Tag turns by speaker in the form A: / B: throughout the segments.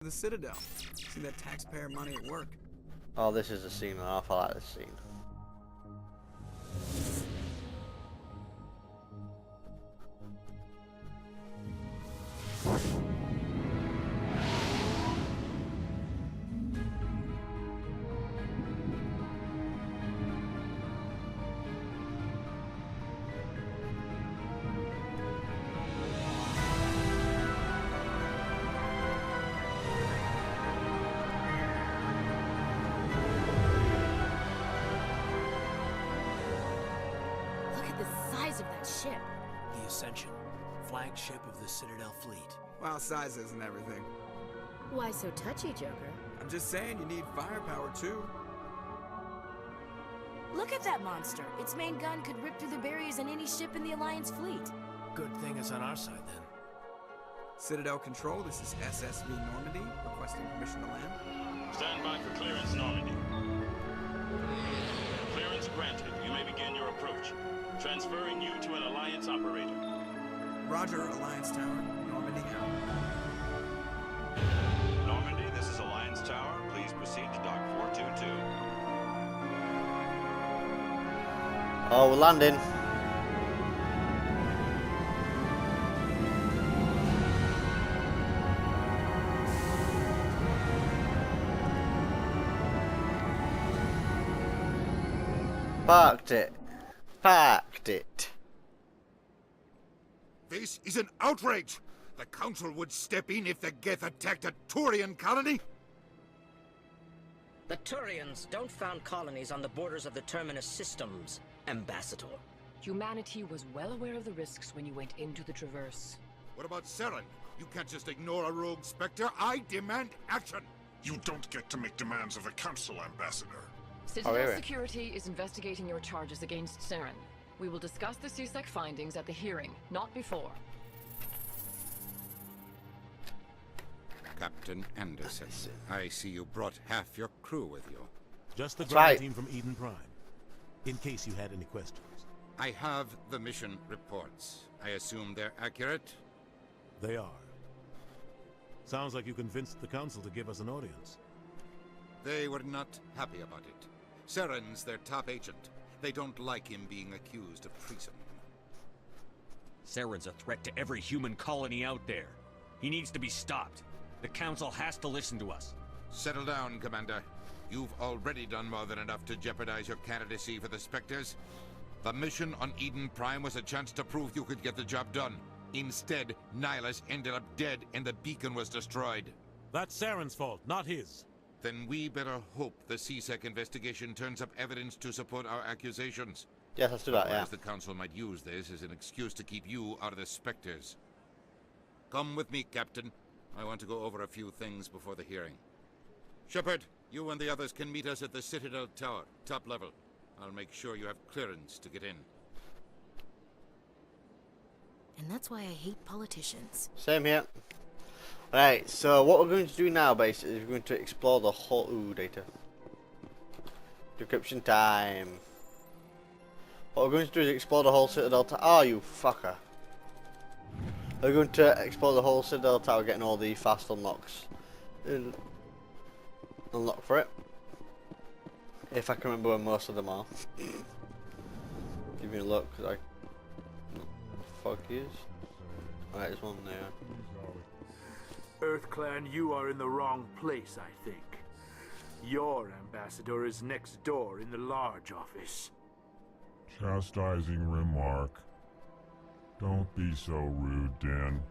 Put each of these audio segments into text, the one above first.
A: The Citadel. See that taxpayer money at work.
B: Oh, this is a scene, and I like this scene.
C: Of that ship.
D: The Ascension, flagship of the Citadel fleet.
A: Well, size isn't everything.
C: Why so touchy, Joker?
A: I'm just saying you need firepower too.
C: Look at that monster. Its main gun could rip through the barriers in any ship in the Alliance fleet.
D: Good thing it's on our side then.
A: Citadel Control, this is SSV Normandy, requesting permission to land.
E: Stand by for clearance, Normandy. Clearance granted. You may begin your approach. Transferring you to an Alliance operator.
A: Roger, Alliance Tower. Normandy out.
E: Normandy, this is Alliance Tower. Please proceed to Dock 422.
B: Oh, we're landing. Parked it. Parked it.
F: This is an outrage! The Council would step in if the Geth attacked a Turian colony?
G: The Turians don't found colonies on the borders of the Terminus systems, Ambassador.
H: Humanity was well aware of the risks when you went into the Traverse.
F: What about Saren? You can't just ignore a rogue Spectre. I demand action!
I: You don't get to make demands of the Council, Ambassador.
H: Citadel Security is investigating your charges against Saren. We will discuss the CSEC findings at the hearing, not before.
F: Captain Anderson, I see you brought half your crew with you.
D: Just the
B: That's
D: ground
B: right.
D: team from Eden Prime. In case you had any questions.
F: I have the mission reports. I assume they're accurate?
D: They are. Sounds like you convinced the Council to give us an audience.
F: They were not happy about it. Saren's their top agent. They don't like him being accused of treason.
J: Saren's a threat to every human colony out there. He needs to be stopped. The Council has to listen to us.
F: Settle down, Commander. You've already done more than enough to jeopardize your candidacy for the Spectres. The mission on Eden Prime was a chance to prove you could get the job done. Instead, Nihilus ended up dead and the beacon was destroyed.
D: That's Saren's fault, not his.
F: Then we better hope the CSEC investigation turns up evidence to support our accusations.
B: Yes, let's do that, yeah.
F: Otherwise, the Council might use this as an excuse to keep you out of the Spectres. Come with me, Captain. I want to go over a few things before the hearing. Shepard, you and the others can meet us at the Citadel Tower, top level. I'll make sure you have clearance to get in.
C: And that's why I hate politicians.
B: Same here. Right, so what we're going to do now, basically, is we're going to explore the whole... Ooh, data. Decryption time. What we're going to do is explore the whole Citadel Tower. Oh, you fucker. We're going to explore the whole Citadel Tower, getting all the fast unlocks. Unlock for it. If I can remember where most of them are. Give me a look, because I... Fuck is. Alright, there's one there.
K: EarthClan, you are in the wrong place, I think. Your ambassador is next door in the large office.
I: Chastising remark. Don't be so rude, Dan.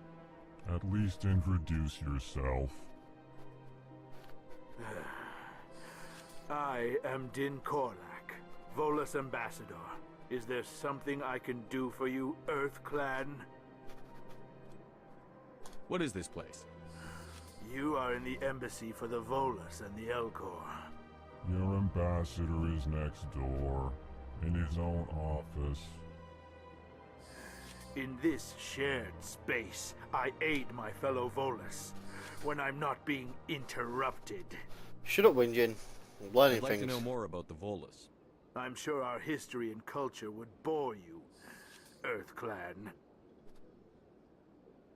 I: At least introduce yourself.
K: I am Din Korlak, Volus ambassador. Is there something I can do for you, EarthClan?
J: What is this place?
K: You are in the embassy for the Volus and the Elcor.
I: Your ambassador is next door, in his own office.
K: In this shared space, I aid my fellow Volus when I'm not being interrupted.
B: Shut up, Winjin. I'm learning
J: I'd like
B: things.
J: to know more about the Volus.
K: I'm sure our history and culture would bore you, EarthClan.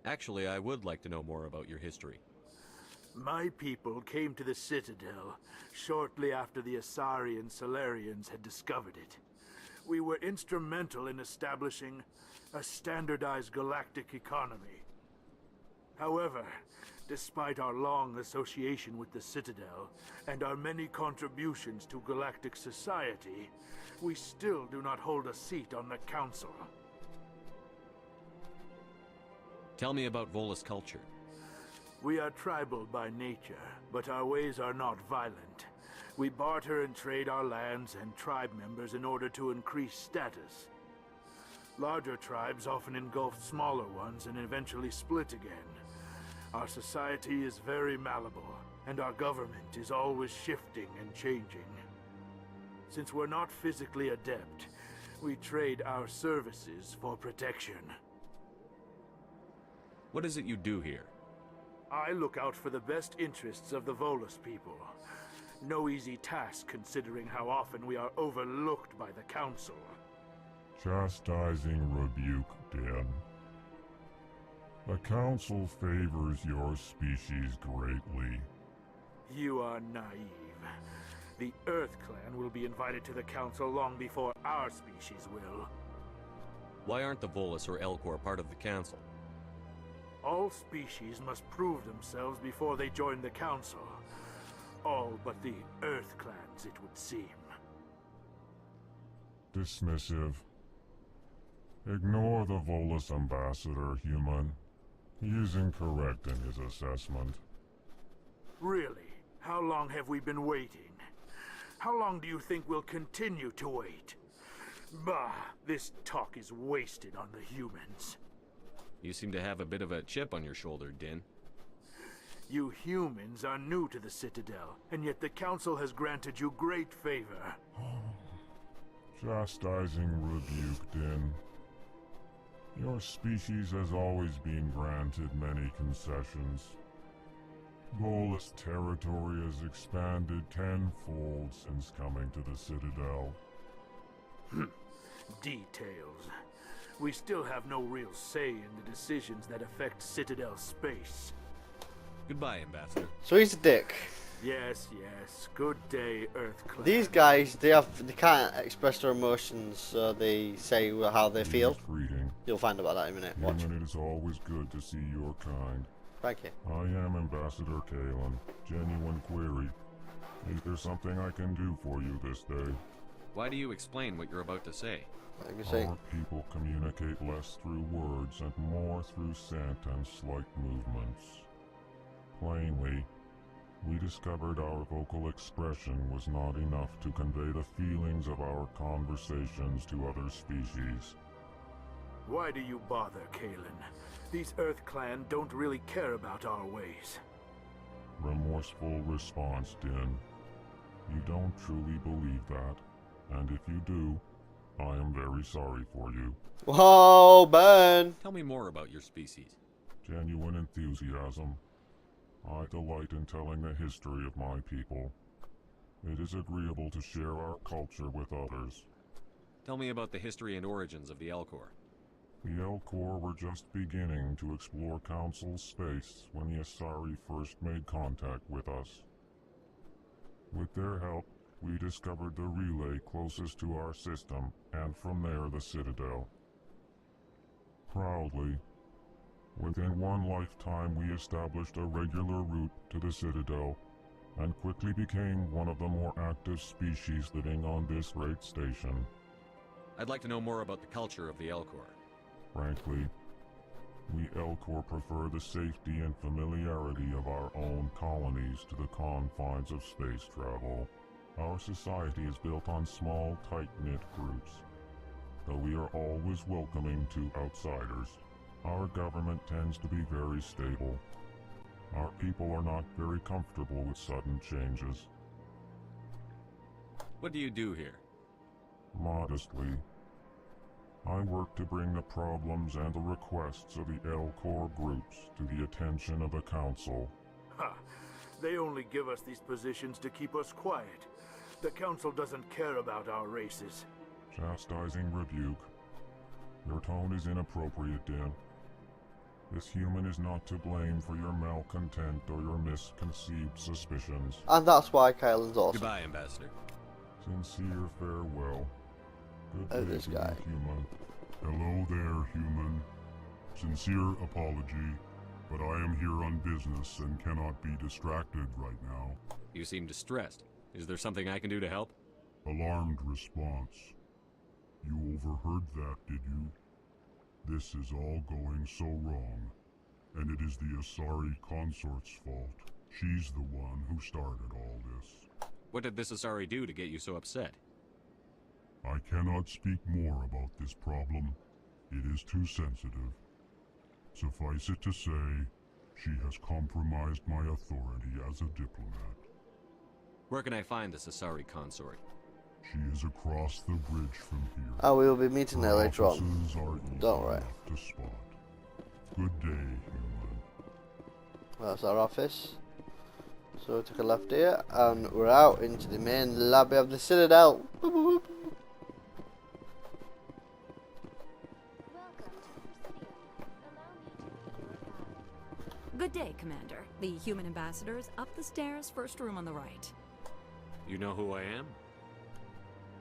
J: Actually, I would like to know more about your history.
K: My people came to the Citadel shortly after the Asari Solarians had discovered it. We were instrumental in establishing a standardized galactic economy. However, despite our long association with the Citadel and our many contributions to galactic society, we still do not hold a seat on the Council.
J: Tell me about Volus culture.
K: We are tribal by nature, but our ways are not violent. We barter and trade our lands and tribe members in order to increase status. Larger tribes often engulf smaller ones and eventually split again. Our society is very malleable, and our government is always shifting and changing. Since we're not physically adept, we trade our services for protection.
J: What is it you do here?
K: I look out for the best interests of the Volus people. No easy task considering how often we are overlooked by the Council.
I: Chastising rebuke, Den. The Council favors your species greatly.
K: You are naive. The Earth Clan will be invited to the Council long before our species will.
J: Why aren't the Volus or Elcor part of the Council?
K: All species must prove themselves before they join the Council. All but the Earth Clans, it would seem.
I: Dismissive. Ignore the Volus ambassador, human. He is incorrect in his assessment.
K: Really? How long have we been waiting? How long do you think we'll continue to wait? Bah, this talk is wasted on the humans.
J: You seem to have a bit of a chip on your shoulder, Din.
K: You humans are new to the Citadel, and yet the Council has granted you great favor.
I: Chastising rebuke, Din. Your species has always been granted many concessions. Volus territory has expanded tenfold since coming to the Citadel.
K: Details. We still have no real say in the decisions that affect Citadel space.
J: Goodbye, Ambassador.
B: So he's a dick.
K: Yes, yes. Good day, Earth Clan.
B: These guys, they can't express their emotions, so they say how they feel.
I: Greeting.
B: You'll find out about that in a minute. Watch.
I: Human, it is always good to see your kind.
B: Thank you.
I: I am Ambassador Kalen. Genuine query. Is there something I can do for you this day?
J: Why do you explain what you're about to say?
I: Our people communicate less through words and more through scent and slight movements. Plainly, we discovered our vocal expression was not enough to convey the feelings of our conversations to other species.
K: Why do you bother, Kalen? These Earth Clan don't really care about our ways.
I: Remorseful response, Din. You don't truly believe that, and if you do, I am very sorry for you.
B: Whoa, Ben!
J: Tell me more about your species.
I: Genuine enthusiasm. I delight in telling the history of my people. It is agreeable to share our culture with others.
J: Tell me about the history and origins of the Elcor.
I: The Elcor were just beginning to explore Council space when the Asari first made contact with us. With their help, we discovered the relay closest to our system, and from there the Citadel. Proudly, within one lifetime we established a regular route to the Citadel, and quickly became one of the more active species living on this great station.
J: I'd like to know more about the culture of the Elcor.
I: Frankly, we Elcor prefer the safety and familiarity of our own colonies to the confines of space travel. Our society is built on small, tight-knit groups. Though we are always welcoming to outsiders, our government tends to be very stable. Our people are not very comfortable with sudden changes.
J: What do you do here?
I: Modestly, I work to bring the problems and the requests of the Elcor groups to the attention of the Council.
K: Ha! They only give us these positions to keep us quiet. The Council doesn't care about our races.
I: Chastising rebuke. Your tone is inappropriate, Dan. This human is not to blame for your malcontent or your misconceived suspicions.
B: And that's why Kylan's awesome.
J: Goodbye, Ambassador.
I: Sincere farewell. Good day
B: This
I: to
B: guy.
I: you, human. Hello there, human. Sincere apology, but I am here on business and cannot be distracted right now.
J: You seem distressed. Is there something I can do to help?
I: Alarmed response. You overheard that, did you? This is all going so wrong, and it is the Asari consort's fault. She's the one who started all this.
J: What did this Asari do to get you so upset?
I: I cannot speak more about this problem. It is too sensitive. Suffice it to say, she has compromised my authority as a diplomat.
J: Where can I find this Asari consort?
I: She is across the bridge from here.
B: Oh, we will be meeting her later on.
I: Offices are easy
B: Don't worry.
I: enough to spot. Good day, human.
B: That's our office. So we took a left here, and we're out into the main lobby of the Citadel. Boop, boop, boop.
L: Good day, Commander. The human ambassador is up the stairs, first room on the right.
J: You know who I am?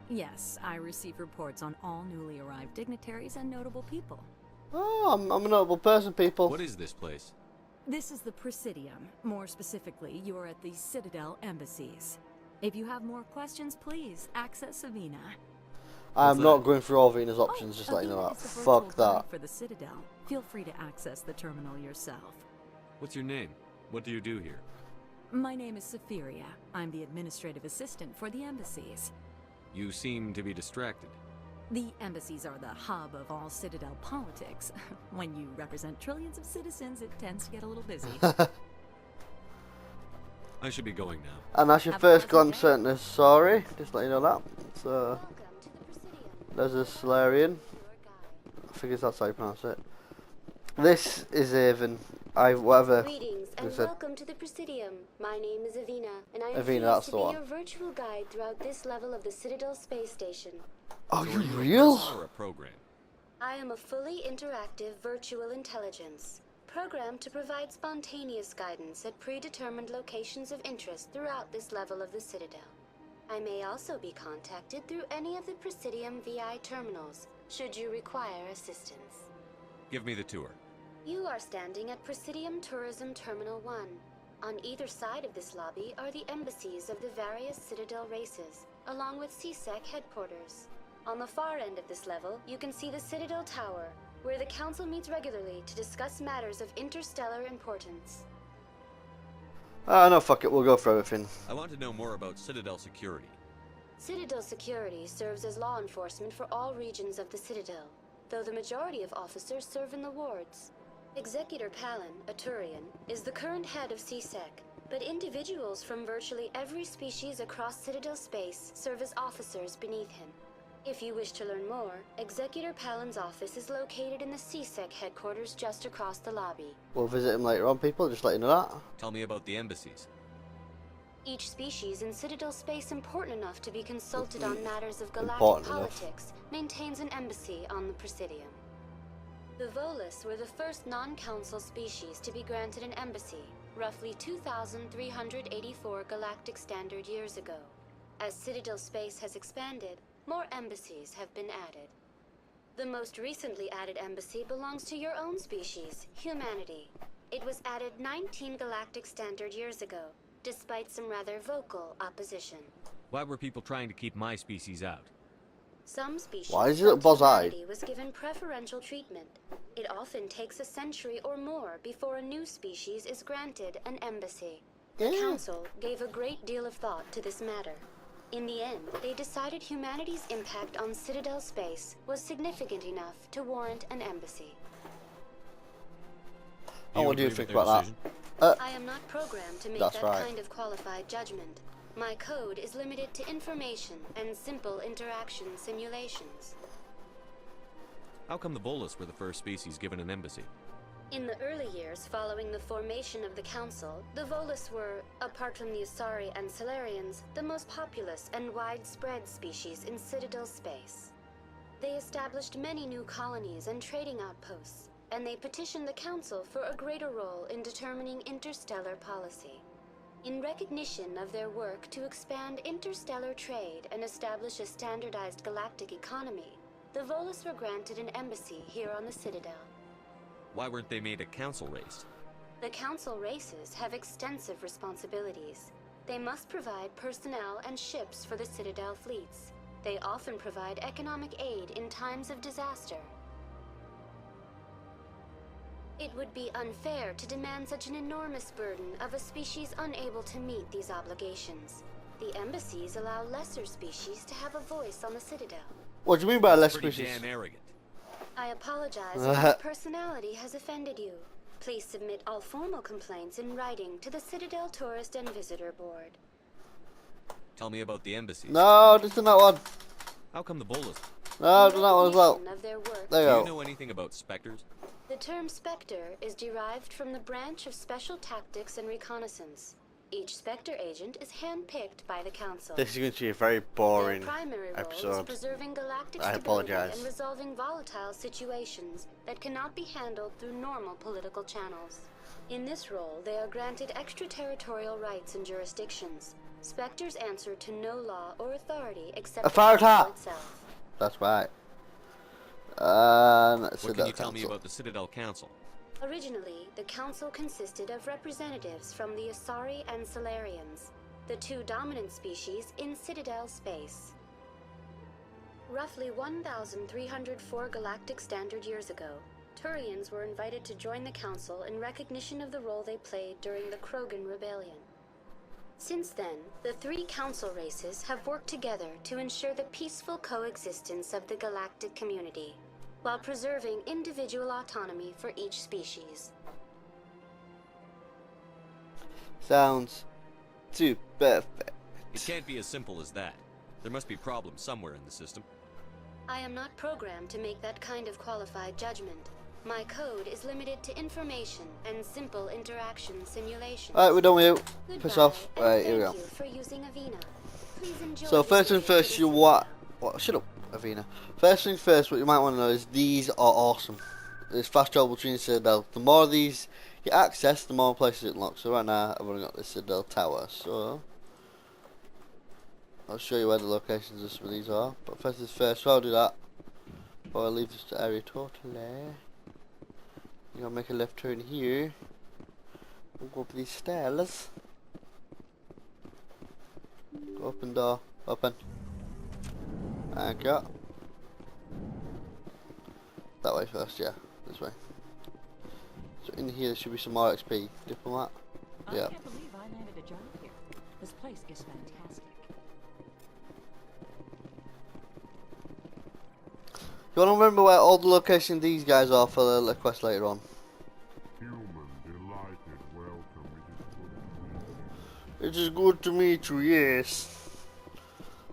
L: Yes, I receive reports on all newly arrived dignitaries and notable people.
B: Oh, I'm a notable person, people.
J: What is this place?
L: This is the Presidium. More specifically, you are at the Citadel embassies. If you have more questions, please access Avina.
B: I'm not going through all Venus options, just letting you know that. Fuck that.
L: For the Citadel, feel free to access the terminal yourself.
J: What's your name? What do you do here?
L: My name is Safiria. I'm the administrative assistant for the embassies.
J: You seem to be distracted.
L: The embassies are the hub of all Citadel politics. When you represent trillions of citizens, it tends to get a little busy.
J: I should be going now.
B: And that's your first concern, sorry. Just let you know that. So, there's a Solarian. I think that's how you pronounce it. This is Avon.
M: Greetings and welcome to the Presidium. My name is Avina, and I am pleased to be your virtual guide throughout this level of the Citadel space station.
B: Are you real?
J: Or a program?
M: I am a fully interactive virtual intelligence, programmed to provide spontaneous guidance at predetermined locations of interest throughout this level of the Citadel. I may also be contacted through any of the Presidium VI terminals, should you require assistance.
J: Give me the tour.
M: You are standing at Presidium Tourism Terminal 1. On either side of this lobby are the embassies of the various Citadel races, along with CSEC headquarters. On the far end of this level, you can see the Citadel Tower, where the Council meets regularly to discuss matters of interstellar importance.
B: No, fuck it, we'll go for everything.
J: I want to know more about Citadel security.
M: Citadel security serves as law enforcement for all regions of the Citadel, though the majority of officers serve in the wards. Executor Palin, a Turian, is the current head of CSEC, but individuals from virtually every species across Citadel space serve as officers beneath him. If you wish to learn more, Executor Palin's office is located in the CSEC headquarters just across the lobby.
B: We'll visit him later on, people, just let you know that.
J: Tell me about the embassies.
M: Each species in Citadel space important enough to be consulted on matters of galactic politics maintains an embassy on the Presidium. The Volus were the first non-council species to be granted an embassy, roughly 2,384 galactic standard years ago. As Citadel space has expanded, more embassies have been added. The most recently added embassy belongs to your own species, humanity. It was added 19 galactic standard years ago, despite some rather vocal opposition.
J: Why were people trying to keep my species out?
M: Some species
B: Why is it Buzz-eyed?
M: was given preferential treatment. It often takes a century or more before a new species is granted an embassy. The Council gave a great deal of thought to this matter. In the end, they decided humanity's impact on Citadel space was significant enough to warrant an embassy.
B: What do you think about that?
M: I am not programmed to make that kind of qualified judgment. My code is limited to information and simple interaction simulations.
J: How come the Volus were the first species given an embassy?
M: In the early years following the formation of the Council, the Volus were, apart from the Asari and Solarians, the most populous and widespread species in Citadel space. They established many new colonies and trading outposts, and they petitioned the Council for a greater role in determining interstellar policy. In recognition of their work to expand interstellar trade and establish a standardized galactic economy, the Volus were granted an embassy here on the Citadel.
J: Why weren't they made a council race?
M: The Council races have extensive responsibilities. They must provide personnel and ships for the Citadel fleets. They often provide economic aid in times of disaster. It would be unfair to demand such an enormous burden of a species unable to meet these obligations. The embassies allow lesser species to have a voice on the Citadel.
B: What do you mean by less
J: Pretty
B: species?
J: damn arrogant.
M: I apologize if my personality has offended you. Please submit all formal complaints in writing to the Citadel Tourist and Visitor Board.
J: Tell me about the embassy.
B: No, this is not one.
J: How come the Volus?
B: No, this is not one as well.
M: Of their work,
B: There you
J: Do
B: go.
J: you know anything about specters?
M: The term Spectre is derived from the branch of Special Tactics and Reconnaissance. Each Spectre agent is handpicked by the Council.
B: This is going to be a very boring
M: Their primary role is
B: episode.
M: preserving galactic
B: I
M: stability
B: apologize.
M: and resolving volatile situations that cannot be handled through normal political channels. In this role, they are granted extraterritorial rights and jurisdictions. Spectres answer to no law or authority except the Council itself.
B: That's right.
J: What can you tell me about the Citadel Council?
M: Originally, the Council consisted of representatives from the Asari and Solarians, the two dominant species in Citadel space. Roughly 1,304 galactic standard years ago, Turians were invited to join the Council in recognition of the role they played during the Krogan Rebellion. Since then, the three Council races have worked together to ensure the peaceful coexistence of the galactic community, while preserving individual autonomy for each species.
B: Sounds too perfect.
J: It can't be as simple as that. There must be problems somewhere in the system.
M: I am not programmed to make that kind of qualified judgment. My code is limited to information and simple interaction simulations.
B: Alright, we're done with you.
M: Goodbye,
B: Piss off.
M: and
B: Right, here we
M: thank
B: go.
M: you for using Avina. Please enjoy
B: So
M: the
B: first things
M: stay
B: first,
M: for
B: you
M: the
B: what? Shut up, Avina. First things first, what you might want to know is these are awesome. There's fast travel between Citadel. The more of these you access, the more places it unlocks. So right now, I've only got the Citadel Tower. So I'll show you where the locations of some of these are. But first things first, so I'll do that. Before I leave this area totally. You gotta make a left turn here. We'll go up these stairs. Go open door. Open. Thank you. That way first, yeah. This way. So in here there should be some more XP. Diplomat. Yeah.
N: I can't believe I landed a job here. This place is fantastic.
B: You wanna remember where all the locations these guys are for the quest later on?
I: Human, delighted, welcome.
B: It is good to meet you, yes.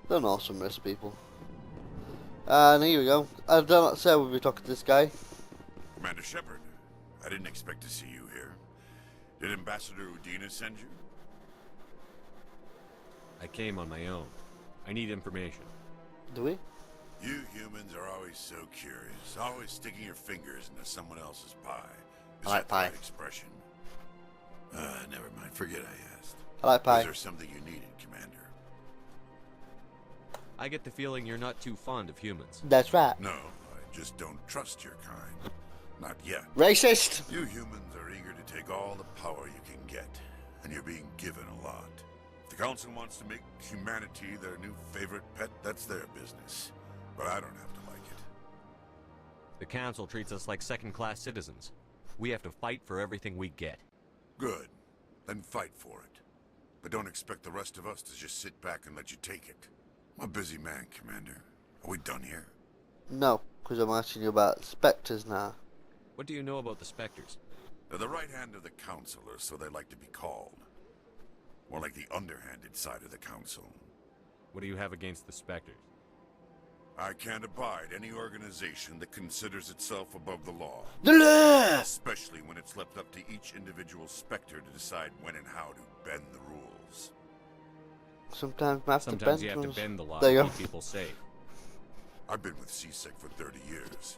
B: They're an awesome race of people. And here we go. I don't say we'll be talking to this guy.
O: Commander Shepard, I didn't expect to see you here. Did Ambassador Udina send you?
J: I came on my own. I need information.
B: Do we?
O: You humans are always so curious, always sticking your fingers into someone else's pie. Is
B: I like
O: that the
B: pie.
O: right expression? Never mind. Forget I asked.
B: I like pie.
O: Was there something you needed, Commander?
J: I get the feeling you're not too fond of humans.
B: That's right.
O: No, I just don't trust your kind. Not yet.
B: Racist!
O: You humans are eager to take all the power you can get, and you're being given a lot. If the Council wants to make humanity their new favorite pet, that's their business. But I don't have to like it.
J: The Council treats us like second-class citizens. We have to fight for everything we get.
O: Good. Then fight for it. But don't expect the rest of us to just sit back and let you take it. I'm a busy man, Commander. Are we done here?
B: No, because I'm asking you about spectres now.
J: What do you know about the Spectres?
O: They're the right hand of the Council, or so they like to be called. More like the underhanded side of the Council.
J: What do you have against the Spectres?
O: I can't abide any organization that considers itself above the law.
B: The law!
O: Especially when it's left up to each individual Spectre to decide when and how to bend the rules.
B: Sometimes you have to bend
J: you have to
B: rules.
J: bend the law
B: There
J: to
B: you
J: keep
B: go.
J: people safe.
O: I've been with CSEC for 30 years.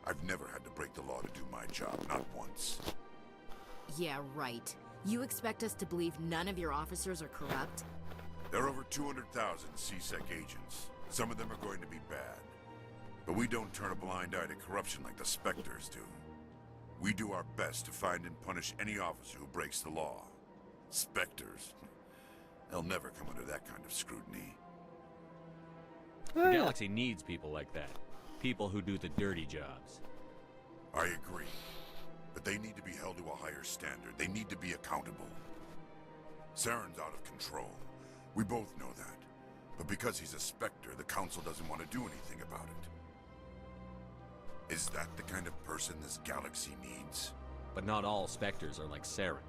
O: I've never had to break the law to do my job, not once.
C: Yeah, right. You expect us to believe none of your officers are corrupt?
O: There are over 200,000 CSEC agents. Some of them are going to be bad. But we don't turn a blind eye to corruption like the Spectres do. We do our best to find and punish any officer who breaks the law. Spectres. They'll never come under that kind of scrutiny.
J: The galaxy needs people like that. People who do the dirty jobs.
O: I agree. But they need to be held to a higher standard. They need to be accountable. Saren's out of control. We both know that. But because he's a Spectre, the Council doesn't want to do anything about it. Is that the kind of person this galaxy needs?
J: But not all Spectres are like Saren.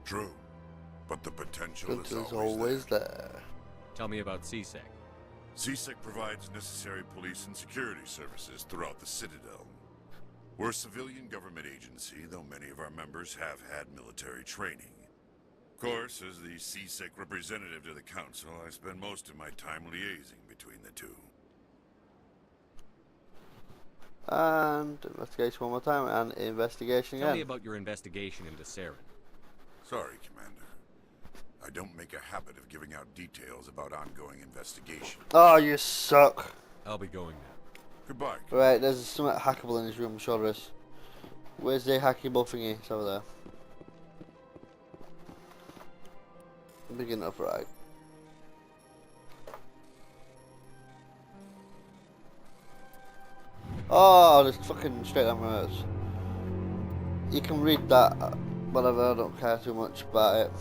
O: True. But the potential
B: It's
O: is
B: always there.
J: Tell me about CSEC.
O: CSEC provides necessary police and security services throughout the Citadel. We're a civilian government agency, though many of our members have had military training. Of course, as the CSEC representative to the Council, I spend most of my time liaising between the two.
B: And investigation one more time, and investigation again.
J: Tell me about your investigation into Saren.
O: Sorry, Commander. I don't make a habit of giving out details about ongoing investigations.
B: Oh, you suck.
J: I'll be going now.
O: Goodbye.
B: Right, there's something hackable in his room, I'm sure there is. Where's the hackable thingy? It's over there. Big enough, right? Oh, just fucking straight down my nose. You can read that, whatever, I don't care too much about it.